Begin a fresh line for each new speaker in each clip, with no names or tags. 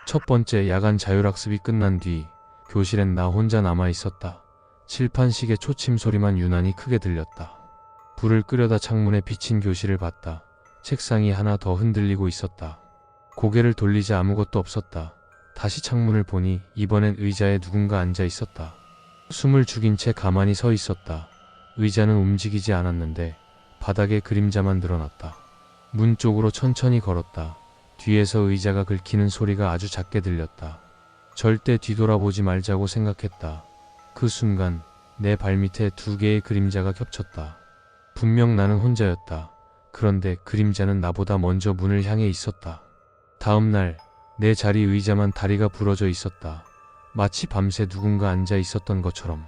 첫 번째 야간 자율학습이 끝난 뒤 교실엔 나 혼자 남아 있었다. 칠판식의 초침 소리만 유난히 크게 들렸다. 불을 끄려다 창문에 비친 교실을 봤다. 책상이 하나 더 흔들리고 있었다. 고개를 돌리자 아무것도 없었다. 다시 창문을 보니 이번엔 의자에 누군가 앉아 있었다. 숨을 죽인 채 가만히 서 있었다. 의자는 움직이지 않았는데 바닥에 그림자만 드러났다. 문 쪽으로 천천히 걸었다. 뒤에서 의자가 긁히는 소리가 아주 작게 들렸다. 절대 뒤돌아보지 말자고 생각했다. 그 순간 내 발밑에 두 개의 그림자가 겹쳤다. 분명 나는 혼자였다. 그런데 그림자는 나보다 먼저 문을 향해 있었다. 다음 날 내 자리 의자만 다리가 부러져 있었다. 마치 밤새 누군가 앉아 있었던 것처럼.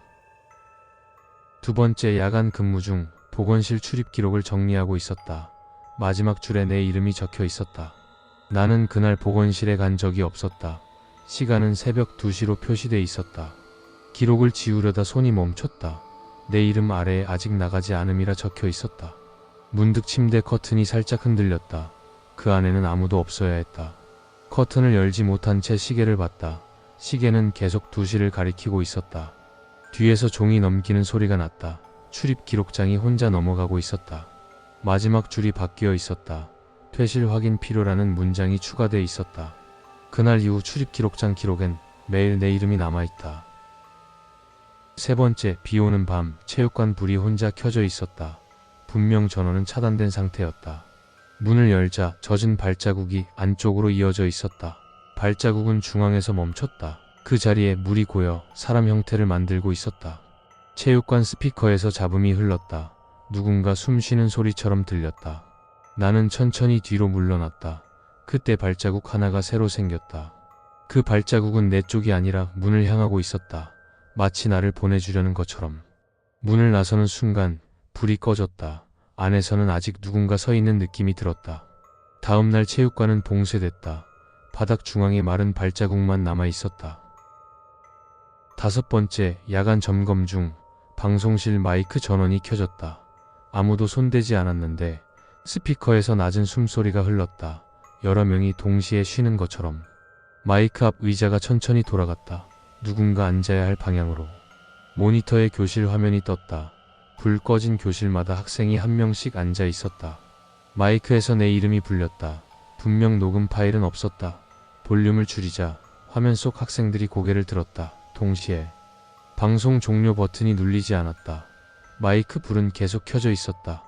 두 번째 야간 근무 중 보건실 출입 기록을 정리하고 있었다. 마지막 줄에 내 이름이 적혀 있었다. 나는 그날 보건실에 간 적이 없었다. 시간은 새벽 2시로 표시돼 있었다. 기록을 지우려다 손이 멈췄다. 내 이름 아래에 아직 나가지 않음이라 적혀 있었다. 문득 침대 커튼이 살짝 흔들렸다. 그 안에는 아무도 없어야 했다. 커튼을 열지 못한 채 시계를 봤다. 시계는 계속 2시를 가리키고 있었다. 뒤에서 종이 넘기는 소리가 났다. 출입 기록장이 혼자 넘어가고 있었다. 마지막 줄이 바뀌어 있었다. 퇴실 확인 필요라는 문장이 추가돼 있었다. 그날 이후 출입 기록장 기록엔 매일 내 이름이 남아있다. 세 번째, 비 오는 밤 체육관 불이 혼자 켜져 있었다. 분명 전원은 차단된 상태였다. 문을 열자 젖은 발자국이 안쪽으로 이어져 있었다. 발자국은 중앙에서 멈췄다. 그 자리에 물이 고여 사람 형태를 만들고 있었다. 체육관 스피커에서 잡음이 흘렀다. 누군가 숨 쉬는 소리처럼 들렸다. 나는 천천히 뒤로 물러났다. 그때 발자국 하나가 새로 생겼다. 그 발자국은 내 쪽이 아니라 문을 향하고 있었다. 마치 나를 보내주려는 것처럼. 문을 나서는 순간 불이 꺼졌다. 안에서는 아직 누군가 서 있는 느낌이 들었다. 다음날 체육관은 봉쇄됐다. 바닥 중앙에 마른 발자국만 남아 있었다. 다섯 번째, 야간 점검 중 방송실 마이크 전원이 켜졌다. 아무도 손대지 않았는데 스피커에서 낮은 숨소리가 흘렀다. 여러 명이 동시에 쉬는 것처럼. 마이크 앞 의자가 천천히 돌아갔다. 누군가 앉아야 할 방향으로. 모니터에 교실 화면이 떴다. 불 꺼진 교실마다 학생이 한 명씩 앉아 있었다. 마이크에서 내 이름이 불렸다. 분명 녹음 파일은 없었다. 볼륨을 줄이자 화면 속 학생들이 고개를 들었다. 동시에 방송 종료 버튼이 눌리지 않았다. 마이크 불은 계속 켜져 있었다.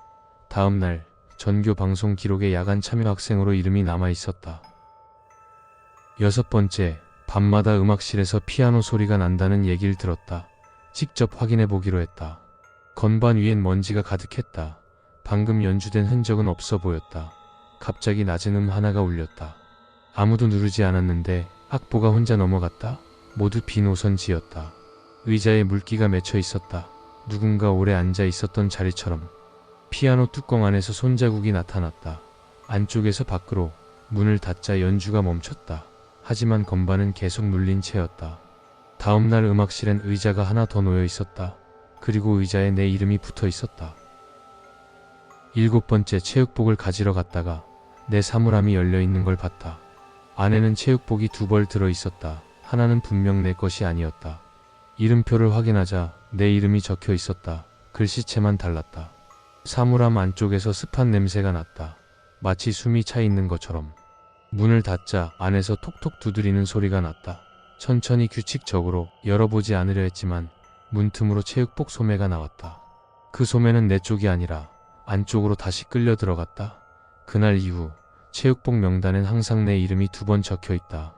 다음 날 전교 방송 기록에 야간 참여 학생으로 이름이 남아 있었다. 여섯 번째, 밤마다 음악실에서 피아노 소리가 난다는 얘기를 들었다. 직접 확인해 보기로 했다. 건반 위엔 먼지가 가득했다. 방금 연주된 흔적은 없어 보였다. 갑자기 낮은 하나가 울렸다. 아무도 누르지 않았는데 악보가 혼자 넘어갔다. 모두 빈 오선지였다. 의자에 물기가 맺혀 있었다. 누군가 오래 앉아 있었던 자리처럼. 피아노 뚜껑 안에서 손자국이 나타났다. 안쪽에서 밖으로. 문을 닫자 연주가 멈췄다. 하지만 건반은 계속 눌린 채였다. 다음날 음악실엔 의자가 하나 더 놓여 있었다. 그리고 의자에 내 이름이 붙어 있었다. 일곱 번째, 체육복을 가지러 갔다가 내 사물함이 열려 있는 걸 봤다. 안에는 체육복이 2벌 들어 있었다. 하나는 분명 내 것이 아니었다. 이름표를 확인하자 내 이름이 적혀 있었다. 글씨체만 달랐다. 사물함 안쪽에서 습한 냄새가 났다. 마치 숨이 차 있는 것처럼. 문을 닫자 안에서 톡톡 두드리는 소리가 났다. 천천히 규칙적으로 열어보지 않으려 했지만 문틈으로 체육복 소매가 나왔다. 그 소매는 내 쪽이 아니라 안쪽으로 다시 끌려 들어갔다. 그날 이후 체육복 명단엔 항상 내 이름이 2번 적혀 있다.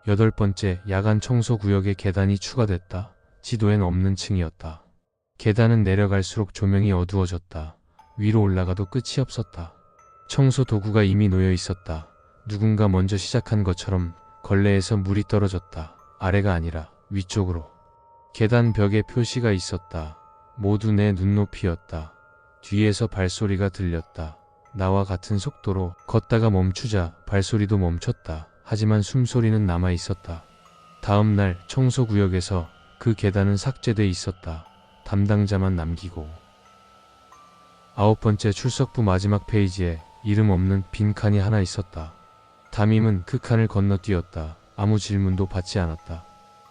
여덟 번째, 야간 청소 구역에 계단이 추가됐다. 지도엔 없는 층이었다. 계단은 내려갈수록 조명이 어두워졌다. 위로 올라가도 끝이 없었다. 청소 도구가 이미 놓여 있었다. 누군가 먼저 시작한 것처럼 걸레에서 물이 떨어졌다. 아래가 아니라 위쪽으로. 계단 벽에 표시가 있었다. 모두 내 눈높이였다. 뒤에서 발소리가 들렸다. 나와 같은 속도로 걷다가 멈추자 발소리도 멈췄다. 하지만 숨소리는 남아 있었다. 다음 날 청소구역에서 그 계단은 삭제돼 있었다. 담당자만 남기고. 아홉 번째, 출석부 마지막 페이지에 이름 없는 빈 칸이 하나 있었다. 담임은 그 칸을 건너뛰었다. 아무 질문도 받지 않았다.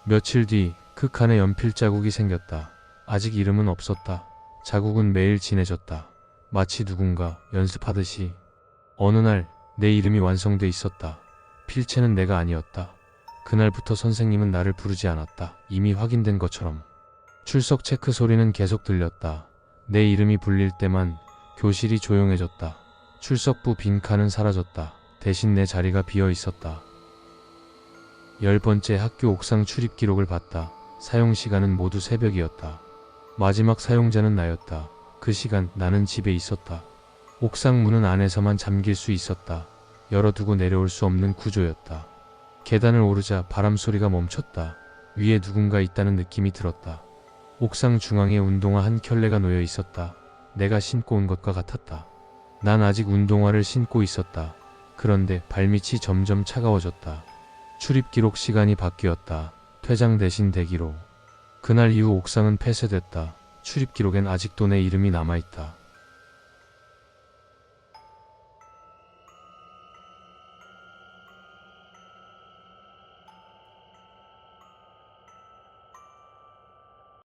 며칠 뒤 그 칸에 연필 자국이 생겼다. 아직 이름은 없었다. 자국은 매일 진해졌다. 마치 누군가 연습하듯이. 어느 날 내 이름이 완성돼 있었다. 필체는 내가 아니었다. 그날부터 선생님은 나를 부르지 않았다. 이미 확인된 것처럼. 출석 체크 소리는 계속 들렸다. 내 이름이 불릴 때만 교실이 조용해졌다. 출석부 빈 칸은 사라졌다. 대신 내 자리가 비어 있었다. 10번째 학교 옥상 출입 기록을 봤다. 사용 시간은 모두 새벽이었다. 마지막 사용자는 나였다. 그 시간 나는 집에 있었다. 옥상 문은 안에서만 잠길 수 있었다. 열어두고 내려올 수 없는 구조였다. 계단을 오르자 바람 소리가 멈췄다. 위에 누군가 있다는 느낌이 들었다. 옥상 중앙에 운동화 한 켤레가 놓여 있었다. 내가 신고 온 것과 같았다. 난 아직 운동화를 신고 있었다. 그런데 발밑이 점점 차가워졌다. 출입 기록 시간이 바뀌었다. 퇴장 대신 대기로. 그날 이후 옥상은 폐쇄됐다. 출입 기록엔 아직도 내 이름이 남아있다.